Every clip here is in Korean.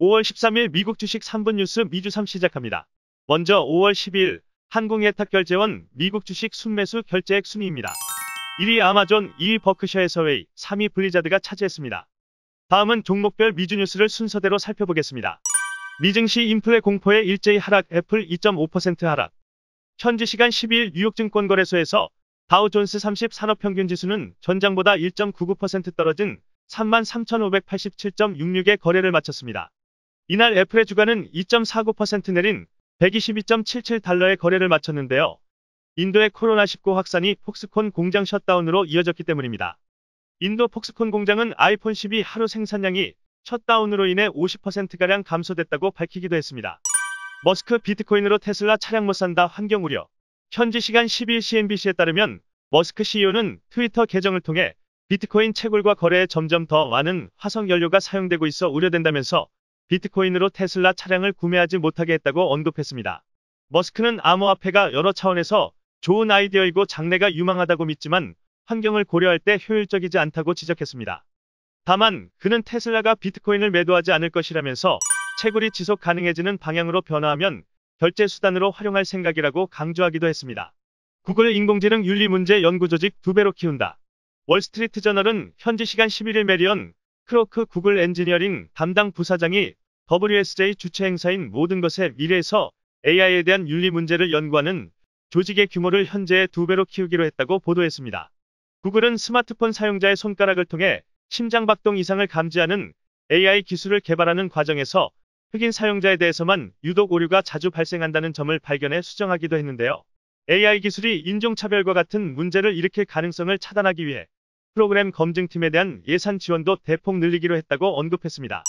5월 13일 미국 주식 3분 뉴스 미주삼 시작합니다. 먼저 5월 12일 한국예탁결제원 미국 주식 순매수 결제액 순위입니다. 1위 아마존, 2위 버크셔 해서웨이, 3위 블리자드가 차지했습니다. 다음은 종목별 미주 뉴스를 순서대로 살펴보겠습니다. 미증시 인플레 공포에 일제히 하락, 애플 2.5% 하락. 현지 시간 12일 뉴욕 증권거래소에서 다우존스 30 산업평균지수는 전장보다 1.99% 떨어진 33,587.66의 거래를 마쳤습니다. 이날 애플의 주가는 2.49% 내린 122.77달러의 거래를 마쳤는데요. 인도의 코로나19 확산이 폭스콘 공장 셧다운으로 이어졌기 때문입니다. 인도 폭스콘 공장은 아이폰 12 하루 생산량이 셧다운으로 인해 50%가량 감소됐다고 밝히기도 했습니다. 머스크 비트코인으로 테슬라 차량 못 산다 환경 우려. 현지 시간 12일 CNBC에 따르면 머스크 CEO는 트위터 계정을 통해 비트코인 채굴과 거래에 점점 더 많은 화석 연료가 사용되고 있어 우려된다면서 비트코인으로 테슬라 차량을 구매하지 못하게 했다고 언급했습니다. 머스크는 암호화폐가 여러 차원에서 좋은 아이디어이고 장래가 유망하다고 믿지만 환경을 고려할 때 효율적이지 않다고 지적했습니다. 다만 그는 테슬라가 비트코인을 매도하지 않을 것이라면서 채굴이 지속 가능해지는 방향으로 변화하면 결제 수단으로 활용할 생각이라고 강조하기도 했습니다. 구글 인공지능 윤리 문제 연구 조직 2배로 키운다. 월스트리트 저널은 현지 시간 11일 메리언 크로크 구글 엔지니어링 담당 부사장이 WSJ 주최 행사인 모든 것의 미래에서 AI에 대한 윤리 문제를 연구하는 조직의 규모를 현재의 2배로 키우기로 했다고 보도했습니다. 구글은 스마트폰 사용자의 손가락을 통해 심장박동 이상을 감지하는 AI 기술을 개발하는 과정에서 흑인 사용자에 대해서만 유독 오류가 자주 발생한다는 점을 발견해 수정하기도 했는데요. AI 기술이 인종차별과 같은 문제를 일으킬 가능성을 차단하기 위해 프로그램 검증팀에 대한 예산 지원도 대폭 늘리기로 했다고 언급했습니다.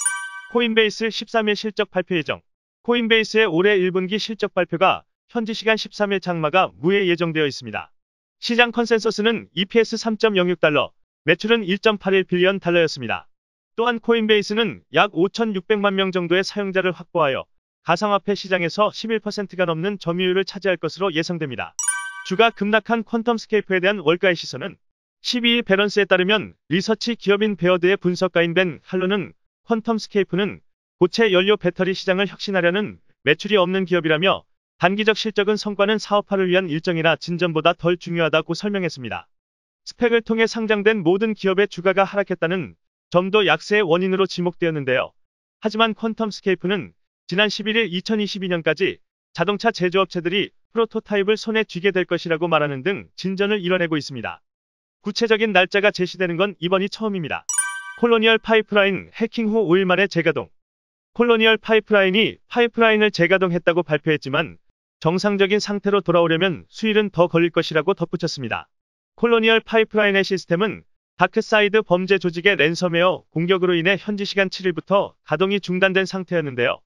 코인베이스 13일 실적 발표 예정. 코인베이스의 올해 1분기 실적 발표가 현지 시간 13일 장마가 무예 예정되어 있습니다. 시장 컨센서스는 EPS 3.06달러, 매출은 1.81 빌리언 달러였습니다. 또한 코인베이스는 약 5,600만 명 정도의 사용자를 확보하여 가상화폐 시장에서 11%가 넘는 점유율을 차지할 것으로 예상됩니다. 주가 급락한 퀀텀스케이프에 대한 월가의 시선은 12일 밸런스에 따르면 리서치 기업인 베어드의 분석가인 벤 할로는 퀀텀스케이프는 고체 연료 배터리 시장을 혁신하려는 매출이 없는 기업이라며 단기적 실적은 성과는 사업화를 위한 일정이나 진전보다 덜 중요하다고 설명했습니다. 스펙을 통해 상장된 모든 기업의 주가가 하락했다는 점도 약세의 원인으로 지목되었는데요. 하지만 퀀텀스케이프는 지난 11일 2022년까지 자동차 제조업체들이 프로토타입을 손에 쥐게 될 것이라고 말하는 등 진전을 이뤄내고 있습니다. 구체적인 날짜가 제시되는 건 이번이 처음입니다. 콜로니얼 파이프라인 해킹 후 5일 만에 재가동. 콜로니얼 파이프라인이 파이프라인을 재가동했다고 발표했지만 정상적인 상태로 돌아오려면 수일은 더 걸릴 것이라고 덧붙였습니다. 콜로니얼 파이프라인의 시스템은 다크사이드 범죄 조직의 랜섬웨어 공격으로 인해 현지 시간 7일부터 가동이 중단된 상태였는데요.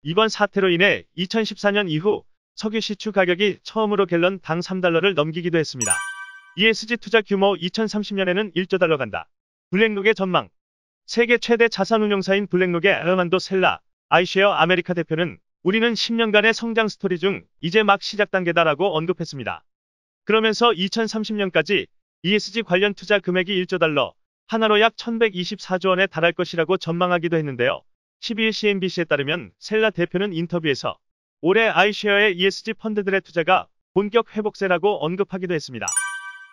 이번 사태로 인해 2014년 이후 석유 시추 가격이 처음으로 갤런당 3달러를 넘기기도 했습니다. ESG 투자 규모 2030년에는 1조 달러 간다. 블랙록의 전망. 세계 최대 자산운용사인 블랙록의 아르만도 셀라, 아이쉐어 아메리카 대표는 우리는 10년간의 성장 스토리 중 이제 막 시작 단계다라고 언급했습니다. 그러면서 2030년까지 ESG 관련 투자 금액이 1조 달러, 하나로 약 1124조 원에 달할 것이라고 전망하기도 했는데요. 12일 CNBC에 따르면 셀라 대표는 인터뷰에서 올해 아이쉐어의 ESG 펀드들의 투자가 본격 회복세라고 언급하기도 했습니다.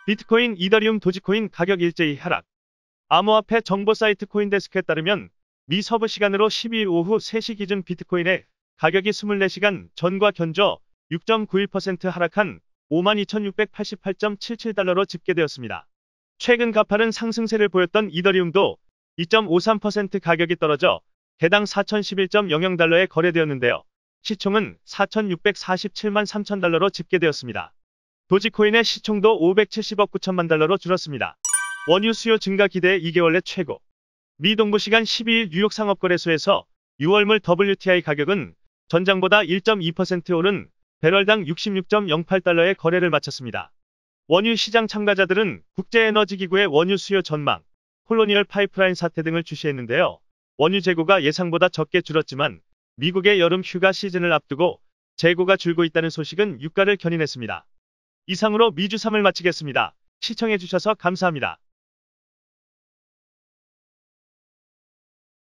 비트코인, 이더리움, 도지코인 가격 일제히 하락. 암호화폐 정보 사이트 코인데스크에 따르면 미 서부 시간으로 12일 오후 3시 기준 비트코인의 가격이 24시간 전과 견조 6.91% 하락한 52,688.77달러로 집계되었습니다. 최근 가파른 상승세를 보였던 이더리움도 2.53% 가격이 떨어져 개당 4,011.00달러에 거래되었는데요. 시총은 4,647만 3천 달러로 집계되었습니다. 도지코인의 시총도 570억 9천만 달러로 줄었습니다. 원유 수요 증가 기대에 2개월 내 최고. 미 동부 시간 12일 뉴욕 상업거래소에서 6월물 WTI 가격은 전장보다 1.2% 오른 배럴당 66.08달러의 거래를 마쳤습니다. 원유 시장 참가자들은 국제에너지기구의 원유 수요 전망, 콜로니얼 파이프라인 사태 등을 주시했는데요. 원유 재고가 예상보다 적게 줄었지만 미국의 여름 휴가 시즌을 앞두고 재고가 줄고 있다는 소식은 유가를 견인했습니다. 이상으로 미주 3을 마치겠습니다. 시청해주셔서 감사합니다.